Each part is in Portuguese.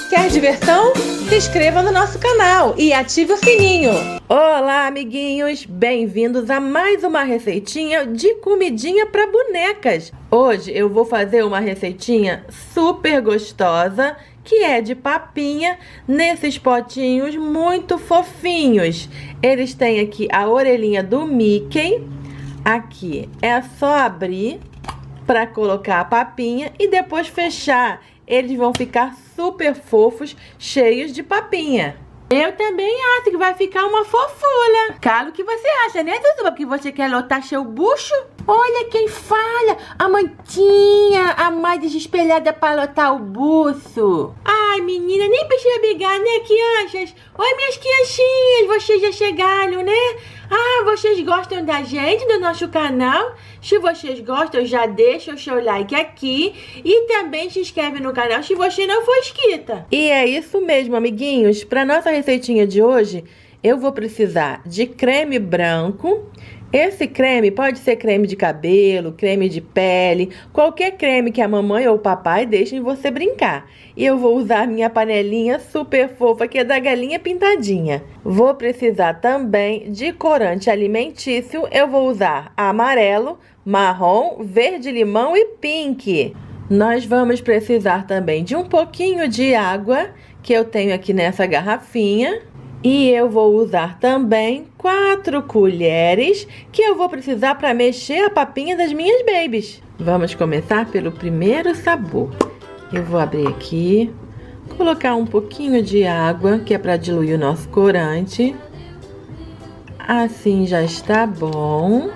Quer diversão? Se inscreva no nosso canal e ative o sininho. Olá, amiguinhos! Bem-vindos a mais uma receitinha de comidinha para bonecas. Hoje eu vou fazer uma receitinha super gostosa, que é de papinha, nesses potinhos muito fofinhos. Eles têm aqui a orelhinha do Mickey. Aqui é só abrir para colocar a papinha e depois fechar. Eles vão ficar super fofos, cheios de papinha. Eu também acho que vai ficar uma fofura. Claro que você acha, né, Zuzuba? Que você quer lotar seu bucho? Olha quem fala, a mantinha, a mais desespelhada para lotar o buço. Ai, menina, nem precisa brigar, né, crianças? Oi, minhas criancinhas, vocês já chegaram, né? Ah, vocês gostam da gente, do nosso canal? Se vocês gostam, já deixa o seu like aqui e também se inscreve no canal se você não for inscrita. E é isso mesmo, amiguinhos. Para nossa receitinha de hoje, eu vou precisar de creme branco. Esse creme pode ser creme de cabelo, creme de pele, qualquer creme que a mamãe ou o papai deixem você brincar. E eu vou usar minha panelinha super fofa, que é da galinha pintadinha. Vou precisar também de corante alimentício. Eu vou usar amarelo, marrom, verde limão e pink. Nós vamos precisar também de um pouquinho de água, que eu tenho aqui nessa garrafinha. E eu vou usar também 4 colheres, que eu vou precisar para mexer a papinha das minhas babies. Vamos começar pelo primeiro sabor. Eu vou abrir aqui, colocar um pouquinho de água, que é para diluir o nosso corante. Assim já está bom.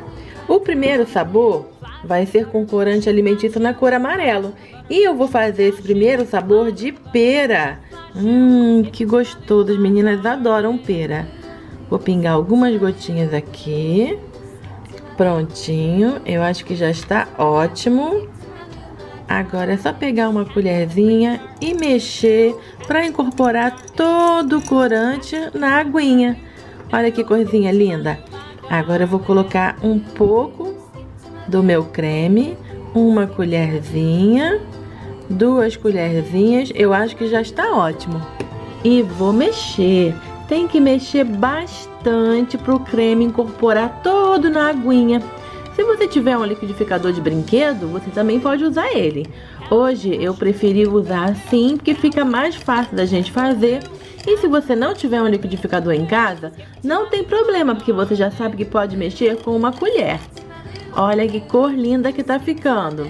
O primeiro sabor vai ser com corante alimentício na cor amarelo. E eu vou fazer esse primeiro sabor de pera. Que gostoso, as meninas adoram pera. Vou pingar algumas gotinhas aqui. Prontinho, eu acho que já está ótimo. Agora é só pegar uma colherzinha e mexer para incorporar todo o corante na aguinha. Olha que corzinha linda. Agora eu vou colocar um pouco do meu creme, uma colherzinha, 2 colherzinhas, eu acho que já está ótimo. E vou mexer. Tem que mexer bastante para o creme incorporar todo na aguinha. Se você tiver um liquidificador de brinquedo, você também pode usar ele. Hoje eu preferi usar assim, porque fica mais fácil da gente fazer. E se você não tiver um liquidificador em casa, não tem problema, porque você já sabe que pode mexer com uma colher. Olha que cor linda que tá ficando.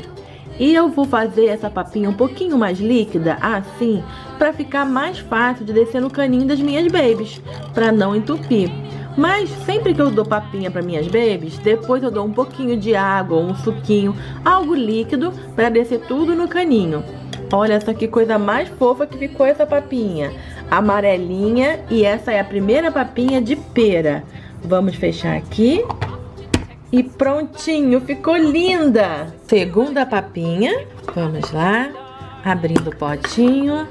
E eu vou fazer essa papinha um pouquinho mais líquida, assim, para ficar mais fácil de descer no caninho das minhas babies, para não entupir. Mas sempre que eu dou papinha para minhas babies, depois eu dou um pouquinho de água ou um suquinho, algo líquido, para descer tudo no caninho. Olha só que coisa mais fofa que ficou essa papinha. Amarelinha, e essa é a primeira papinha de pera. Vamos fechar aqui. E prontinho, ficou linda! Segunda papinha, vamos lá, abrindo o potinho,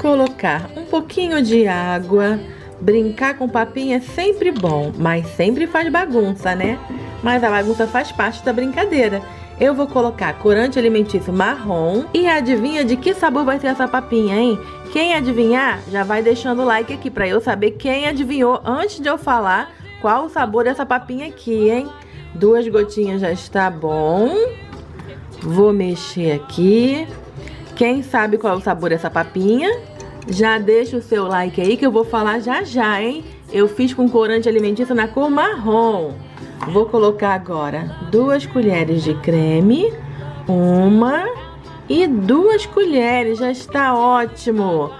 colocar um pouquinho de água. Brincar com papinha é sempre bom, mas sempre faz bagunça, né? Mas a bagunça faz parte da brincadeira. Eu vou colocar corante alimentício marrom. E adivinha de que sabor vai ser essa papinha, hein? Quem adivinhar, já vai deixando o like aqui pra eu saber quem adivinhou antes de eu falar qual o sabor dessa papinha aqui, hein? 2 gotinhas já está bom. Vou mexer aqui. Quem sabe qual é o sabor dessa papinha? Já deixa o seu like aí que eu vou falar já já, hein? Eu fiz com corante alimentício na cor marrom. Vou colocar agora 2 colheres de creme. 1 e 2 colheres, já está ótimo.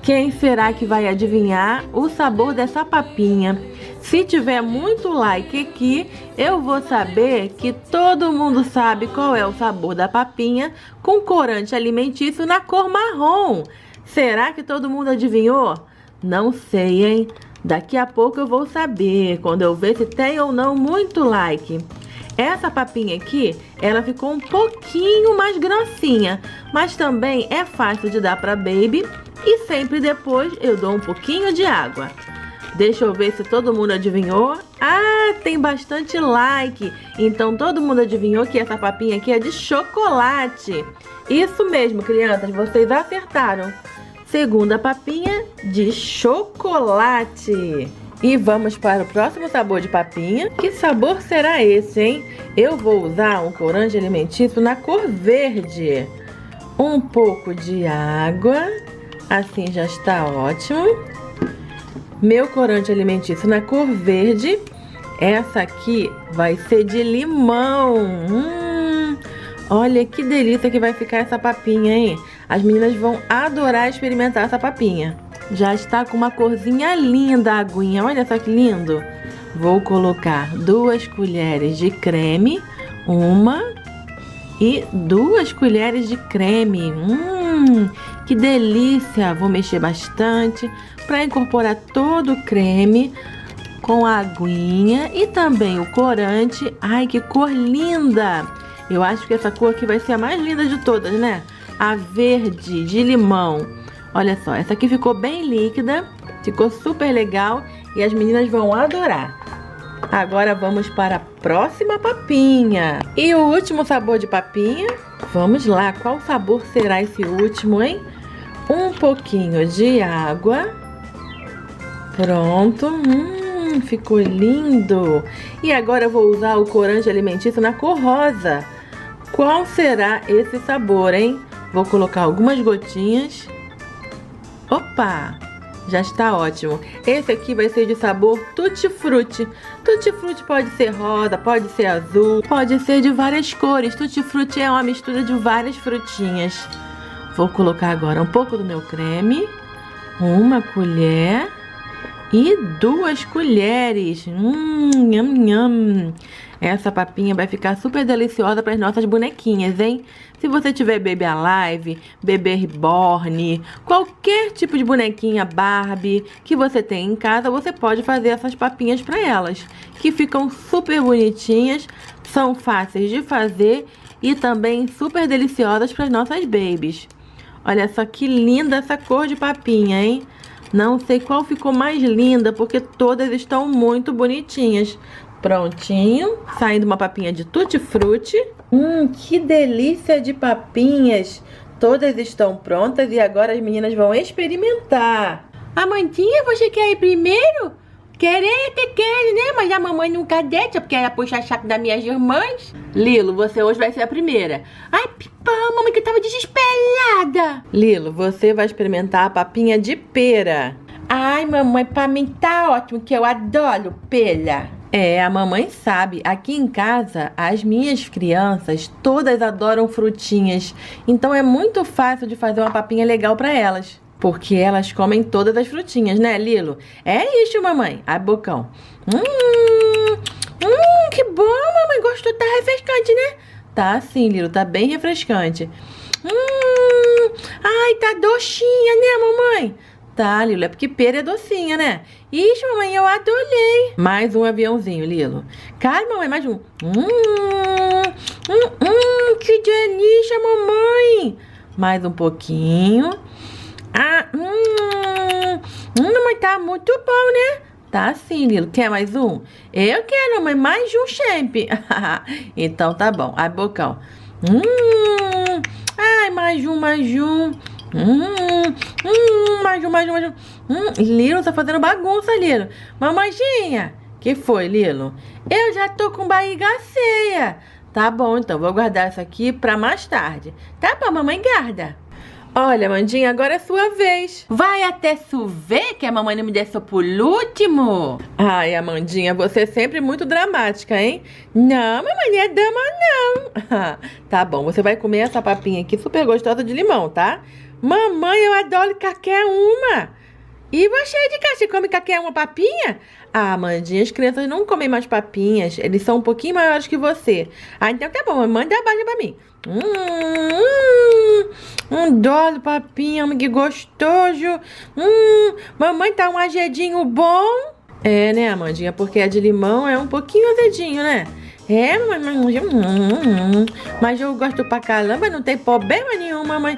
Quem será que vai adivinhar o sabor dessa papinha? Se tiver muito like aqui, eu vou saber que todo mundo sabe qual é o sabor da papinha com corante alimentício na cor marrom. Será que todo mundo adivinhou? Não sei, hein? Daqui a pouco eu vou saber, quando eu ver se tem ou não muito like. Essa papinha aqui, ela ficou um pouquinho mais grossinha, mas também é fácil de dar para baby e sempre depois eu dou um pouquinho de água. Deixa eu ver se todo mundo adivinhou. Ah, tem bastante like. Então todo mundo adivinhou que essa papinha aqui é de chocolate. Isso mesmo, crianças, vocês acertaram. segunda papinha de chocolate. E vamos para o próximo sabor de papinha. Que sabor será esse, hein? Eu vou usar um corante alimentício na cor verde. Um pouco de água. Assim já está ótimo. Meu corante alimentício na cor verde. Essa aqui vai ser de limão. Olha que delícia que vai ficar essa papinha, hein? As meninas vão adorar experimentar essa papinha. Já está com uma corzinha linda a aguinha. Olha só que lindo. Vou colocar 2 colheres de creme. 1 e 2 colheres de creme. Que delícia. Vou mexer bastante para incorporar todo o creme com a aguinha e também o corante. Ai, que cor linda. Eu acho que essa cor aqui vai ser a mais linda de todas, né? A verde de limão. Olha só, essa aqui ficou bem líquida, ficou super legal e as meninas vão adorar. Agora vamos para a próxima papinha. E o último sabor de papinha, vamos lá, qual sabor será esse último, hein? Um pouquinho de água. Pronto, ficou lindo. E agora eu vou usar o corante alimentício na cor rosa. Qual será esse sabor, hein? Vou colocar algumas gotinhas. Opa! Já está ótimo. Esse aqui vai ser de sabor tutti-frutti. Tutti-frutti pode ser rosa, pode ser azul, pode ser de várias cores. Tutti-frutti é uma mistura de várias frutinhas. Vou colocar agora um pouco do meu creme. 1 colher. E 2 colheres. Nham, nham. Essa papinha vai ficar super deliciosa para as nossas bonequinhas, hein? Se você tiver Baby Alive, Bebê Reborn, qualquer tipo de bonequinha Barbie que você tem em casa, você pode fazer essas papinhas para elas, que ficam super bonitinhas, são fáceis de fazer e também super deliciosas para as nossas babies. Olha só que linda essa cor de papinha, hein? Não sei qual ficou mais linda, porque todas estão muito bonitinhas. Prontinho, saindo uma papinha de tutti-frutti. Que delícia de papinhas. Todas estão prontas e agora as meninas vão experimentar. Amandinha, você quer ir primeiro? Querer até quero, né? Mas a mamãe nunca deixa, porque ela puxa saco das minhas irmãs. Lilo, você hoje vai ser a primeira. Ai, Pipã, mamãe, que eu tava desesperada. Lilo, você vai experimentar a papinha de pera. Ai, mamãe, pra mim tá ótimo, que eu adoro pera. É, a mamãe sabe. Aqui em casa, as minhas crianças todas adoram frutinhas. Então é muito fácil de fazer uma papinha legal pra elas. Porque elas comem todas as frutinhas, né, Lilo? É isso, mamãe. Ai, bocão. Que bom, mamãe. Gostou? Tá refrescante, né? Tá sim, Lilo. Tá bem refrescante. Ai, tá docinha, né, mamãe? Tá, Lilo. É porque pera é docinha, né? Isso, mamãe. Eu adorei. Mais um aviãozinho, Lilo. Calma, mamãe. Mais um. Que delícia, mamãe. Mais um pouquinho. Mamãe, tá muito bom, né? Tá sim, Lilo. Quer mais um? Eu quero, mamãe, mais um champ. Então tá bom. Ai, bocão. Ai, mais um. Mais um. Lilo, tá fazendo bagunça, Lilo. Mamãezinha. Que foi, Lilo? Eu já tô com barriga cheia. Tá bom, então. Vou guardar essa aqui pra mais tarde. Tá bom, mamãe, guarda. Olha, Amandinha, agora é sua vez. Vai até chover que a mamãe não me deixou por último. Ai, Amandinha, você é sempre muito dramática, hein? Não, mamãe, não é dama, não. Tá bom, você vai comer essa papinha aqui super gostosa de limão, tá? Mamãe, eu adoro qualquer uma. E você de casa, você come qualquer uma papinha? Ah, Amandinha, as crianças não comem mais papinhas. Eles são um pouquinho maiores que você. Ah, então tá bom, manda a base pra mim. Adoro papinha, que gostoso. Mamãe, tá um azedinho bom. É, né, Amandinha? Porque a de limão é um pouquinho azedinho, né? É, mas eu gosto pra caramba, não tem problema nenhum, mamãe.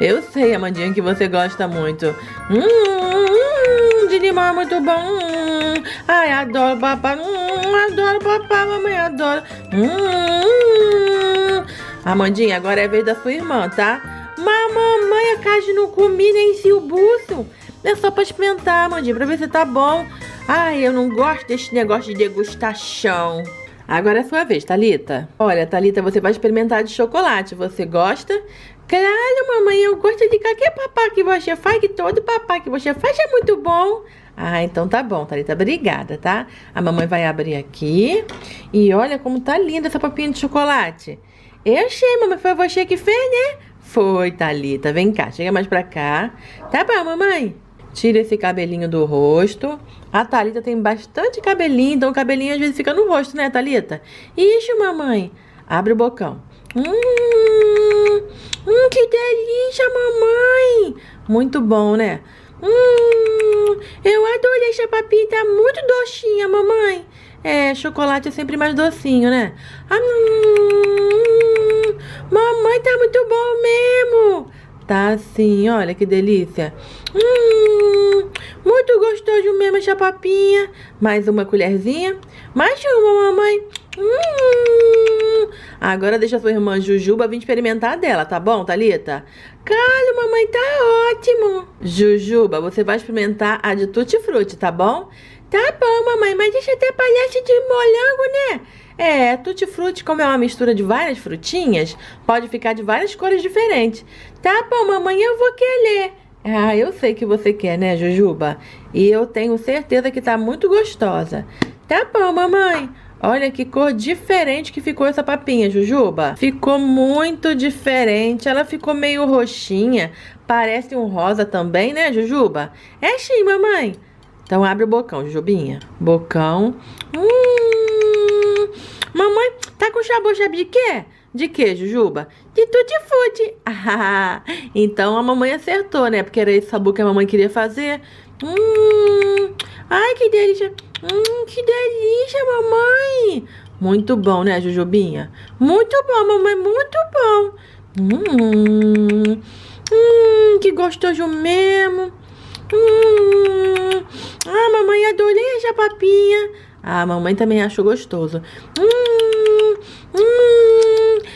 Eu sei, Amandinha, que você gosta muito. De limão é muito bom. Ai, adoro papá. Adoro papá, mamãe, adoro. Amandinha, agora é a vez da sua irmã, tá? Mas mamãe, a casa não comi nem silbuço. É só pra experimentar, Amandinha, pra ver se tá bom. Ai, eu não gosto desse negócio de degustação. Agora é sua vez, Thalita. Olha, Thalita, você vai experimentar de chocolate. Você gosta? Claro, mamãe, eu gosto de qualquer papá que você faz, que todo papá que você faz é muito bom. Ah, então tá bom, Thalita, obrigada, tá? A mamãe vai abrir aqui. E olha como tá linda essa papinha de chocolate. Eu achei, mamãe, foi você que fez, né? Foi, Thalita, vem cá, chega mais pra cá. Tá bom, mamãe? Tira esse cabelinho do rosto. A Thalita tem bastante cabelinho, então o cabelinho às vezes fica no rosto, né, Thalita? Isso, mamãe. Abre o bocão. Que delícia, mamãe. Muito bom, né? Eu adorei essa papinha, tá muito docinha, mamãe. É, chocolate é sempre mais docinho, né? Mamãe, tá muito bom mesmo. Tá sim, olha que delícia. Muito gostoso mesmo essa papinha. Mais uma colherzinha. Mais uma, mamãe. Agora deixa a sua irmã Jujuba vir experimentar a dela, tá bom, Thalita? Claro, mamãe, tá ótimo. Jujuba, você vai experimentar a de tutti-frutti, tá bom? Tá bom, mamãe, mas deixa até palhaço de morango, né? É, tutti-frutti, como é uma mistura de várias frutinhas, pode ficar de várias cores diferentes. Tá bom, mamãe, eu vou querer. Ah, eu sei que você quer, né, Jujuba? E eu tenho certeza que tá muito gostosa. Tá bom, mamãe. Olha que cor diferente que ficou essa papinha, Jujuba. Ficou muito diferente. Ela ficou meio roxinha. Parece um rosa também, né, Jujuba? É sim, mamãe. Então abre o bocão, Jujubinha. Bocão. Mamãe, tá com sabor, sabe de quê? De quê, Jujuba? De tutti-frutti. Ah, então a mamãe acertou, né? Porque era esse sabor que a mamãe queria fazer. Ai, que delícia. Que delícia, mamãe. Muito bom, né, Jujubinha? Muito bom, mamãe, muito bom. Que gostoso mesmo. Ah, mamãe, adorei essa papinha. Ah, a mamãe também achou gostoso.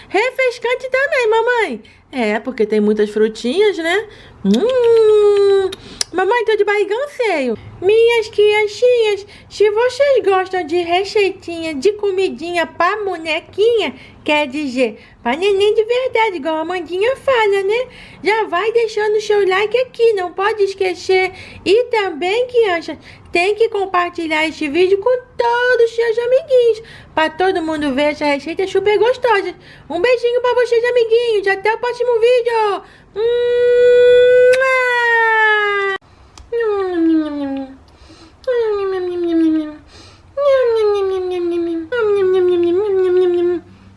Refrescante também, mamãe. É, porque tem muitas frutinhas, né? Mamãe, tô de barrigão cheio. Minhas criancinhas, se vocês gostam de receitinha, de comidinha pra bonequinha, quer dizer, pra neném de verdade, igual a Amandinha fala, né? Já vai deixando o seu like aqui, não pode esquecer. E também, crianças, tem que compartilhar este vídeo com todos os seus amiguinhos, pra todo mundo ver essa receita super gostosa. Um beijinho pra vocês, amiguinhos. Até o próximo vídeo.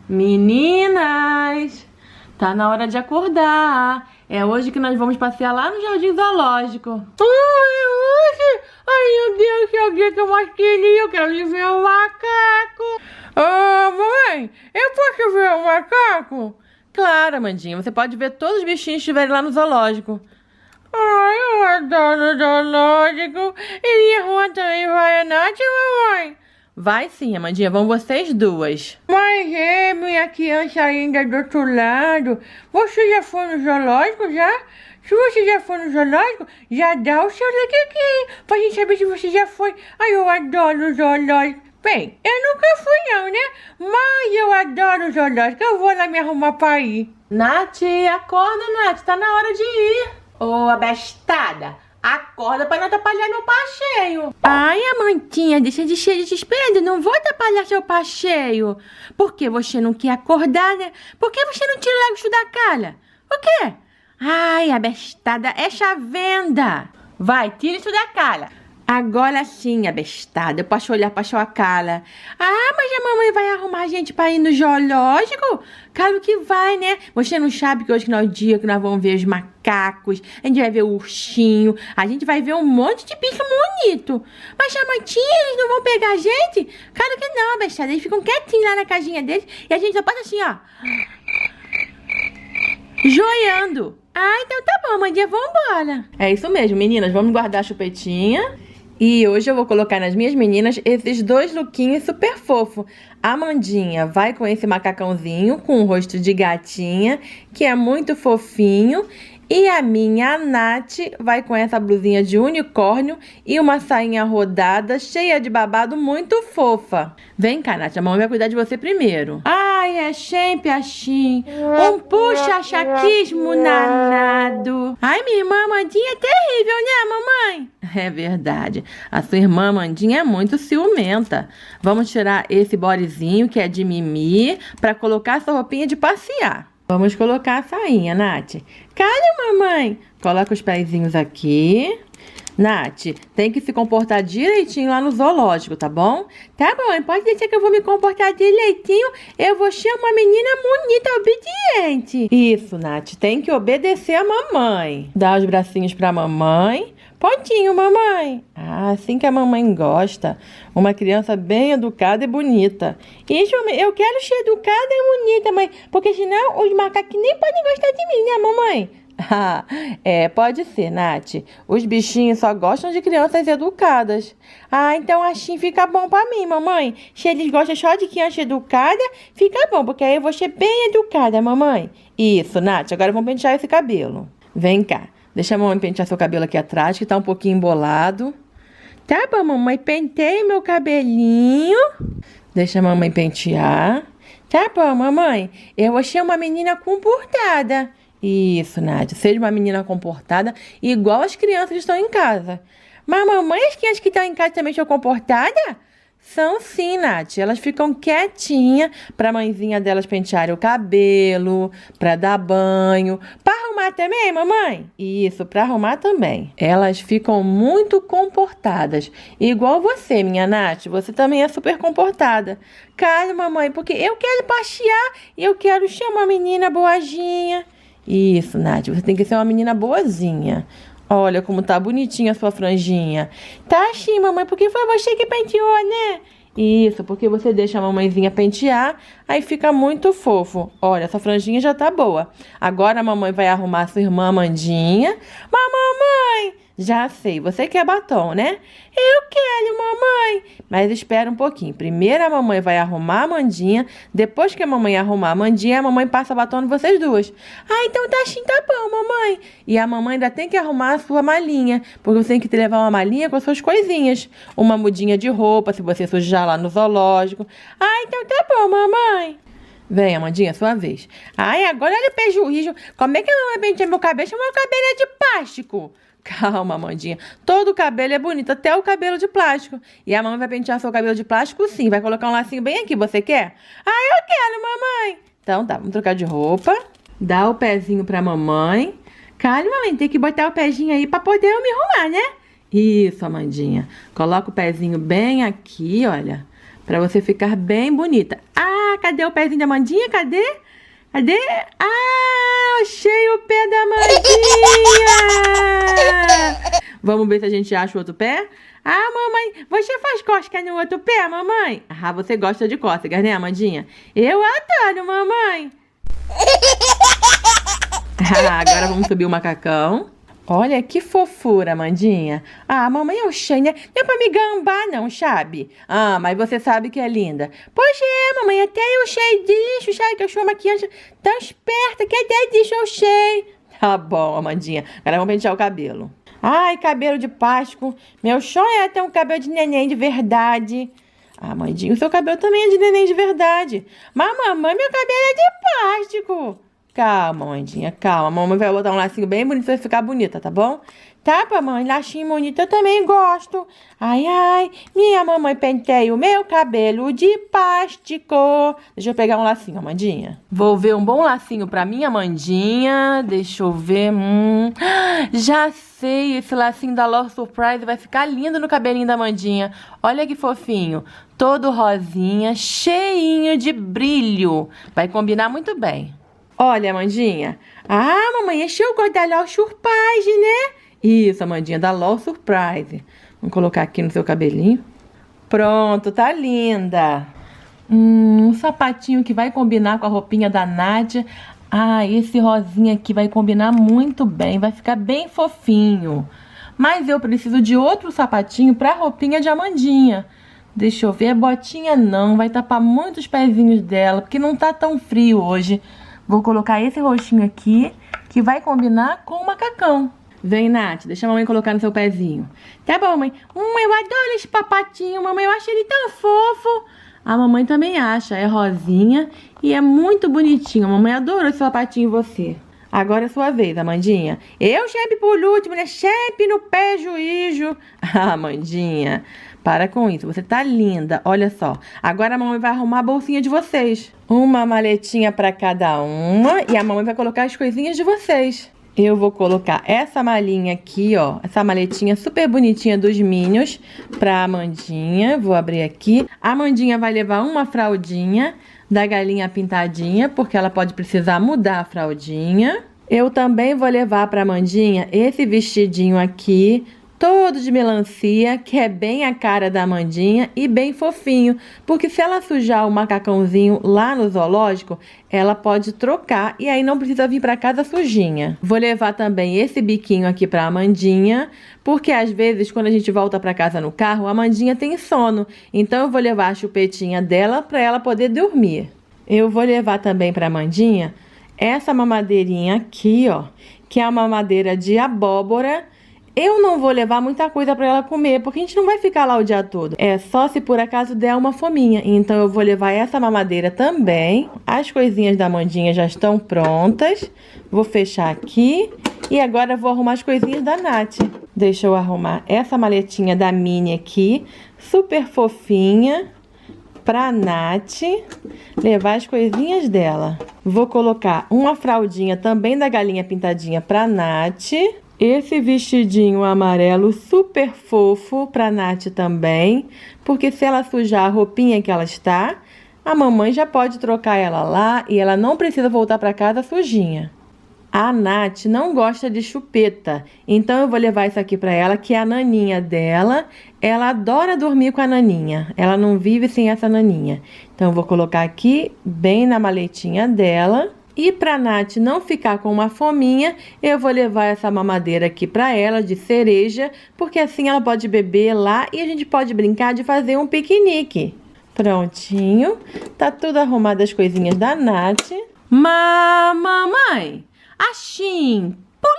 Meninas, tá na hora de acordar. É hoje que nós vamos passear lá no Jardim Zoológico. É hoje? Ai, meu Deus, que é o dia que eu mais queria. Eu quero ir ver o macaco. Mãe, eu posso ver o macaco? Claro, Amandinha, você pode ver todos os bichinhos que estiverem lá no zoológico. Ai, eu adoro o zoológico. E minha rua também vai à noite, mamãe? Vai sim, Amandinha, vão vocês duas. Mas minha criança ainda do outro lado. Você já foi no zoológico, já? Se você já foi no zoológico, já dá o seu like aqui, pra gente saber se você já foi. Ai, eu adoro o zoológico. Bem, eu nunca fui não, né? Mas eu adoro o zoológico, eu vou lá me arrumar pra ir. Nath, acorda, Nath, tá na hora de ir. Ô, abestada, acorda pra não atrapalhar meu passeio. Ai, Amandinha, deixa de ser desesperada, não vou atrapalhar seu passeio. Por que você não quer acordar, né? Por que você não tira logo isso da cara? O quê? Ai, abestada, é chavenda. Vai, tira isso da cara. Agora sim, abestada, eu posso olhar pra sua cara. Ah, mas a mamãe vai arrumar a gente pra ir no zoológico? Claro que vai, né? Você não sabe que hoje não é o dia que nós vamos ver os macacos, a gente vai ver o ursinho, a gente vai ver um monte de bicho bonito. Mas, chamantinha, eles não vão pegar a gente? Claro que não, abestada, eles ficam quietinhos lá na casinha deles e a gente só passa assim, ó, joiando. Ah, então tá bom, Amandinha, vambora. É isso mesmo, meninas, vamos guardar a chupetinha. E hoje eu vou colocar nas minhas meninas esses dois lookinhos super fofos. A Amandinha vai com esse macacãozinho com o rosto de gatinha, que é muito fofinho. E a minha Nath vai com essa blusinha de unicórnio e uma sainha rodada, cheia de babado, muito fofa. Vem cá, Nath, a mamãe vai cuidar de você primeiro. Ai, é sempre assim. Um puxa-chaquismo danado. Ai, minha irmã Amandinha é terrível, né, mamãe? É verdade. A sua irmã Amandinha é muito ciumenta. Vamos tirar esse bodezinho que é de Mimi para colocar essa roupinha de passear. Vamos colocar a sainha, Nath. Calma, mamãe. Coloca os pezinhos aqui. Nath, tem que se comportar direitinho lá no zoológico, tá bom? Tá bom, pode deixar que eu vou me comportar direitinho. Eu vou ser uma menina bonita, obediente. Isso, Nath, tem que obedecer a mamãe. Dá os bracinhos pra mamãe. Pontinho, mamãe. Ah, assim que a mamãe gosta. Uma criança bem educada e bonita. Isso, eu quero ser educada e bonita, mãe. Porque senão os macaquinhos nem podem gostar de mim, né, mamãe? Ah, pode ser, Nath. Os bichinhos só gostam de crianças educadas. Ah, então assim fica bom pra mim, mamãe. Se eles gostam só de criança educada, fica bom, porque aí eu vou ser bem educada, mamãe. Isso, Nath. Agora vamos pentear esse cabelo. Vem cá. Deixa a mamãe pentear seu cabelo aqui atrás, que tá um pouquinho embolado. Tá bom, mamãe. Pentei meu cabelinho. Deixa a mamãe pentear. Tá bom, mamãe. Eu vou ser uma menina comportada. Isso, Nath. Seja uma menina comportada, igual as crianças que estão em casa. Mas, mamãe, as crianças que estão em casa também são comportadas? São sim, Nath. Elas ficam quietinhas pra mãezinha delas pentear o cabelo, pra dar banho. Pra arrumar também, mamãe? Isso, pra arrumar também. Elas ficam muito comportadas. Igual você, minha Nath. Você também é super comportada. Calma, mamãe, porque eu quero passear e eu quero ser uma menina boazinha. Isso, Nath. Você tem que ser uma menina boazinha. Olha como tá bonitinha a sua franjinha. Tá sim, mamãe, porque foi você que penteou, né? Isso, porque você deixa a mamãezinha pentear, aí fica muito fofo. Olha, essa franjinha já tá boa. Agora a mamãe vai arrumar a sua irmã Amandinha. Mas, mamãe... Já sei, você quer batom, né? Eu quero, mamãe. Mas espera um pouquinho. Primeiro a mamãe vai arrumar a Amandinha. Depois que a mamãe arrumar a Amandinha, a mamãe passa batom em vocês duas. Ah, então tá assim, tá bom, mamãe. E a mamãe ainda tem que arrumar a sua malinha. Porque você tem que levar uma malinha com as suas coisinhas. Uma mudinha de roupa, se você sujar lá no zoológico. Ah, então tá bom, mamãe. Vem, Amandinha, sua vez. Ai, agora olha o prejuízo. Como é que a mamãe penteia meu cabelo? Meu cabelo é de plástico. Calma, Amandinha. Todo o cabelo é bonito, até o cabelo de plástico. E a mamãe vai pentear seu cabelo de plástico, sim. Vai colocar um lacinho bem aqui. Você quer? Ah, eu quero, mamãe. Então tá, vamos trocar de roupa. Dá o pezinho pra mamãe. Calma, mamãe. Tem que botar o pezinho aí pra poder eu me arrumar, né? Isso, Amandinha. Coloca o pezinho bem aqui, olha. Pra você ficar bem bonita. Ah, cadê o pezinho da Amandinha? Cadê? Cadê? Ah, achei o pé da Amandinha! Vamos ver se a gente acha o outro pé? Ah, mamãe, você faz cócega no outro pé, mamãe? Ah, você gosta de cócegas, né, Amandinha? Eu adoro, mamãe! Agora vamos subir o macacão. Olha que fofura, Amandinha. Ah, mamãe, eu achei, né? Não é pra me gambar, não, sabe? Ah, mas você sabe que é linda. Pois é, mamãe, até eu sei disso, sabe? Que eu sou uma criança tão esperta que até disso eu sei. Tá bom, Amandinha. Agora vamos pentear o cabelo. Ai, cabelo de plástico. Meu sonho é ter um cabelo de neném de verdade. Ah, Amandinha, o seu cabelo também é de neném de verdade. Mas, mamãe, meu cabelo é de plástico. Calma, Amandinha, calma. A mamãe vai botar um lacinho bem bonito pra ficar bonita, tá bom? Tá, mamãe, lacinho bonito eu também gosto. Ai, ai, minha mamãe penteia o meu cabelo de plástico. Deixa eu pegar um lacinho, Amandinha. Vou ver um bom lacinho pra minha Amandinha. Deixa eu ver. Já sei, esse lacinho da Love Surprise vai ficar lindo no cabelinho da Amandinha. Olha que fofinho. Todo rosinha, cheinho de brilho. Vai combinar muito bem. Olha, Amandinha. Ah, mamãe, esse eu gosto da Love Surprise, né? Isso, Amandinha, da Love Surprise. Vamos colocar aqui no seu cabelinho. Pronto, tá linda. Um sapatinho que vai combinar com a roupinha da Nádia. Ah, esse rosinha aqui vai combinar muito bem, vai ficar bem fofinho. Mas eu preciso de outro sapatinho pra roupinha de Amandinha. Deixa eu ver, botinha não, vai tapar muitos pezinhos dela, porque não tá tão frio hoje. Vou colocar esse roxinho aqui, que vai combinar com o macacão. Vem, Nath, deixa a mamãe colocar no seu pezinho. Tá bom, mãe. Eu adoro esse papatinho, mamãe. Eu acho ele tão fofo. A mamãe também acha. É rosinha e é muito bonitinho. A mamãe adorou esse sapatinho em você. Agora é sua vez, Amandinha. Eu sempre por último, né? Sempre no pé, juízo. Ah, Amandinha, para com isso. Você tá linda. Olha só. Agora a mamãe vai arrumar a bolsinha de vocês. Uma maletinha para cada uma. E a mamãe vai colocar as coisinhas de vocês. Eu vou colocar essa malinha aqui, ó. Essa maletinha super bonitinha dos Minions pra Amandinha. Vou abrir aqui. A Amandinha vai levar uma fraldinha da galinha pintadinha, porque ela pode precisar mudar a fraldinha. Eu também vou levar pra Amandinha esse vestidinho aqui, todo de melancia, que é bem a cara da Amandinha e bem fofinho, porque se ela sujar o macacãozinho lá no zoológico, ela pode trocar e aí não precisa vir para casa sujinha. Vou levar também esse biquinho aqui para Amandinha, porque às vezes quando a gente volta para casa no carro, a Amandinha tem sono, então eu vou levar a chupetinha dela para ela poder dormir. Eu vou levar também para Amandinha essa mamadeirinha aqui, ó, que é uma mamadeira de abóbora. Eu não vou levar muita coisa para ela comer, porque a gente não vai ficar lá o dia todo. É só se por acaso der uma fominha. Então eu vou levar essa mamadeira também. As coisinhas da Amandinha já estão prontas. Vou fechar aqui. E agora eu vou arrumar as coisinhas da Nath. Deixa eu arrumar essa maletinha da Minnie aqui. Super fofinha. Pra Nath levar as coisinhas dela. Vou colocar uma fraldinha também da galinha pintadinha pra Nath. Esse vestidinho amarelo super fofo pra Nath também, porque se ela sujar a roupinha que ela está, a mamãe já pode trocar ela lá e ela não precisa voltar pra casa sujinha. A Nath não gosta de chupeta, então eu vou levar isso aqui pra ela, que é a naninha dela. Ela adora dormir com a naninha, ela não vive sem essa naninha. Então eu vou colocar aqui bem na maletinha dela. E pra Nath não ficar com uma fominha, eu vou levar essa mamadeira aqui pra ela, de cereja, porque assim ela pode beber lá e a gente pode brincar de fazer um piquenique. Prontinho, tá tudo arrumado as coisinhas da Nath. Mamãe, assim, por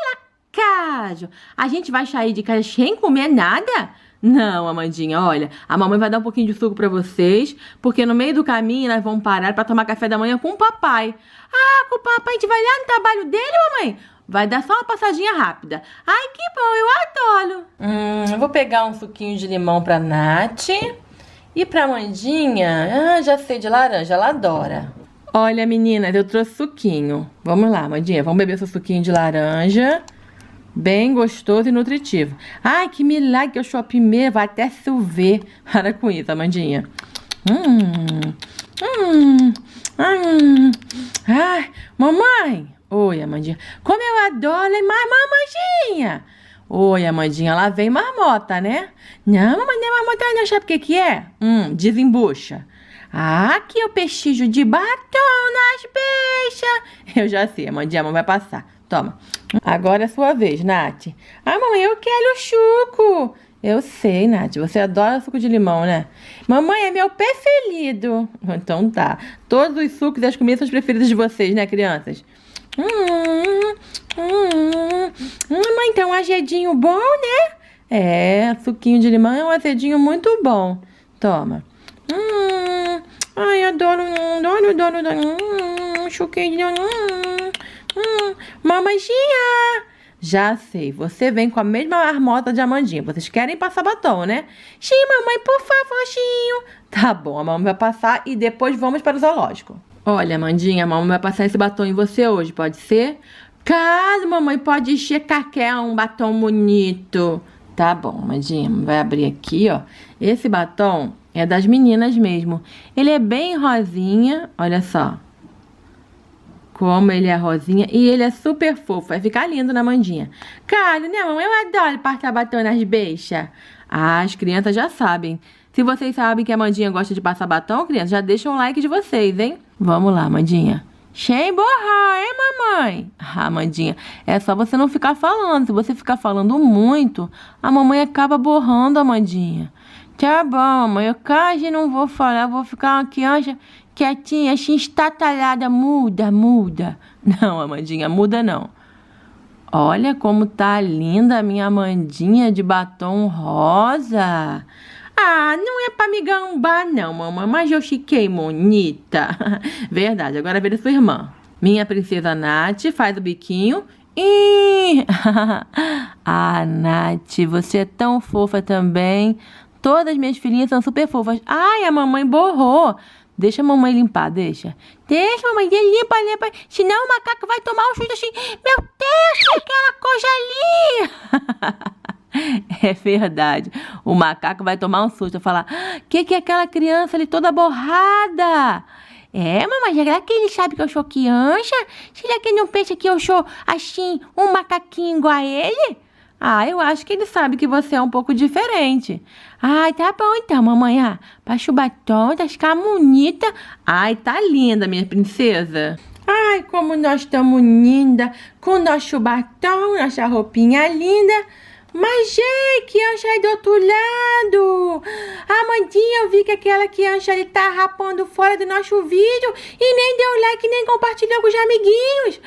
acaso, a gente vai sair de casa sem comer nada? Não, Amandinha, olha, a mamãe vai dar um pouquinho de suco pra vocês, porque no meio do caminho nós vamos parar pra tomar café da manhã com o papai. Ah, com o papai, a gente vai lá no trabalho dele, mamãe? Vai dar só uma passadinha rápida. Ai, que bom, eu adoro. Eu vou pegar um suquinho de limão pra Nath. E pra Amandinha, já sei, de laranja, ela adora. Olha, meninas, eu trouxe suquinho. Vamos lá, Amandinha, vamos beber seu suquinho de laranja. Bem gostoso e nutritivo. Ai, que milagre que eu sou a primeira. Vai até chover. Para com isso, Amandinha. Ai, mamãe. Oi, Amandinha. Como eu adoro, hein? Mamãezinha. Oi, Amandinha. Lá vem marmota, né? Não, mamãe, não é marmota, não. Sabe o que que é? Desembucha. Ah, aqui é o pechinho de batom nas peixas. Eu já sei, Amandinha, a mamãe vai passar. Toma. Agora é sua vez, Nath. Ah, mamãe, eu quero suco. Eu sei, Nath, você adora suco de limão, né? Mamãe, é meu preferido. Então tá. Todos os sucos e as comidas são os preferidos de vocês, né, crianças? Mamãe, então um azedinho bom, né? É, suquinho de limão é um azedinho muito bom. Toma. Ai, adoro. Suquinho. Mamãezinha. Já sei, você vem com a mesma marmota de Amandinha. Vocês querem passar batom, né? Sim, mamãe, por favorzinho. Tá bom, a mamãe vai passar e depois vamos para o zoológico. Olha, Amandinha, a mamãe vai passar esse batom em você hoje, pode ser? Claro, mamãe, pode checar que é um batom bonito. Tá bom, Amandinha, vai abrir aqui, ó. Esse batom é das meninas mesmo. Ele é bem rosinha, olha só. Como ele é rosinha e ele é super fofo. Vai ficar lindo na Amandinha. Claro, né, mamãe? Eu adoro passar batom nas beixas. Ah, as crianças já sabem. Se vocês sabem que a Amandinha gosta de passar batom, crianças, já deixam um like de vocês, hein? Vamos lá, Amandinha. Sem borrar, hein, mamãe? Ah, Amandinha, é só você não ficar falando. Se você ficar falando muito, a mamãe acaba borrando, Amandinha. Tá bom, mamãe, eu quase não vou falar, eu vou ficar uma criança quietinha, assim, estatalhada, muda. Não, Amandinha, muda não. Olha como tá linda a minha Amandinha de batom rosa. Ah, não é pra me gambar não, mamãe, mas eu fiquei bonita. Verdade, agora vira sua irmã. Minha princesa Nath faz o biquinho e... Ah, Nath, você é tão fofa também. Todas as minhas filhinhas são super fofas. Ai, a mamãe borrou. Deixa a mamãe limpar, deixa. Deixa, mamãe, limpa. Senão o macaco vai tomar um susto assim. Meu Deus, que é aquela coisa ali? É verdade. O macaco vai tomar um susto. Falar, que é aquela criança ali toda borrada? É, mamãe, será que ele sabe que eu sou criança? Será que ele não pensa que eu sou, assim, um macaquinho igual a ele? Ah, eu acho que ele sabe que você é um pouco diferente. Ai, tá bom então, mamãe. Passa o batom, tá ficando bonita. Ai, tá linda, minha princesa. Ai, como nós estamos linda, com nosso batom, nossa roupinha linda. Mas, gente, criança aí do outro lado. Amandinha, eu vi que aquela criança ali tá rapando fora do nosso vídeo e nem deu like, nem compartilhou com os amiguinhos.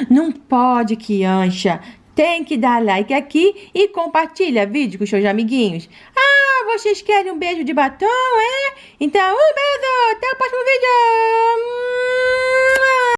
Não pode, criança. Tem que dar like aqui e compartilha vídeo com os seus amiguinhos. Ah, vocês querem um beijo de batom, é? Então, um beijo. Até o próximo vídeo.